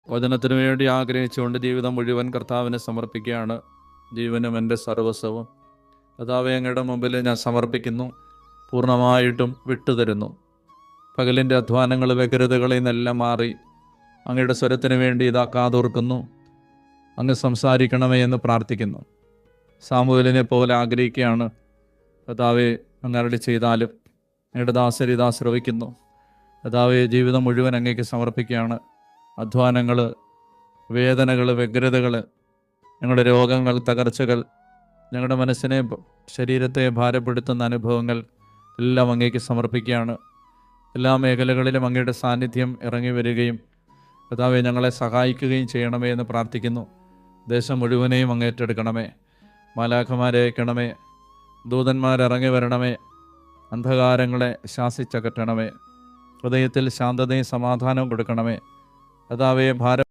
വചനത്തിനു വേണ്ടി ആഗ്രഹിച്ചുകൊണ്ട് ജീവിതം മുഴുവൻ കർത്താവിനെ സമർപ്പിക്കുകയാണ്. ജീവനും എൻ്റെ സർവസ്വവും കർത്താവേ അങ്ങയുടെ മുമ്പിൽ ഞാൻ സമർപ്പിക്കുന്നു, പൂർണ്ണമായിട്ടും വിട്ടുതരുന്നു. പകലിൻ്റെ അധ്വാനങ്ങൾ വ്യഗ്രതകളിൽ നിന്നെല്ലാം മാറി അങ്ങയുടെ സ്വരത്തിന് വേണ്ടി ഇതാ കാതോർക്കുന്നു. അങ്ങ് സംസാരിക്കണമേ എന്ന് പ്രാർത്ഥിക്കുന്നു. സാമുവേലിനെ പോലെ ആഗ്രഹിക്കുകയാണ്. കർത്താവേ അങ്ങ് അരുളി ചെയ്താലും അങ്ങയുടെ ദാസർ ഇതാ ശ്രവിക്കുന്നു. കർത്താവേ ജീവിതം മുഴുവൻ അങ്ങേക്ക് സമർപ്പിക്കുകയാണ്. അധ്വാനങ്ങൾ, വേദനകൾ, വ്യഗ്രതകൾ, ഞങ്ങളുടെ രോഗങ്ങൾ, തകർച്ചകൾ, ഞങ്ങളുടെ മനസ്സിനെ, ശരീരത്തെ ഭാരപ്പെടുത്തുന്ന അനുഭവങ്ങൾ എല്ലാം അങ്ങേക്ക് സമർപ്പിക്കുകയാണ്. എല്ലാ മേഖലകളിലും അങ്ങയുടെ സാന്നിധ്യം ഇറങ്ങി വരികയും കർത്താവേ ഞങ്ങളെ സഹായിക്കുകയും ചെയ്യണമേ എന്ന് പ്രാർത്ഥിക്കുന്നു. ദേശം മുഴുവനെയും അങ്ങേറ്റെടുക്കണമേ. മാലാഖമാരെ അയക്കണമേ. ദൂതന്മാരിറങ്ങി വരണമേ. അന്ധകാരങ്ങളെ ശാസിച്ചകറ്റണമേ. ഹൃദയത്തിൽ ശാന്തതയും സമാധാനവും കൊടുക്കണമേ. കർത്താവേ ഭാരം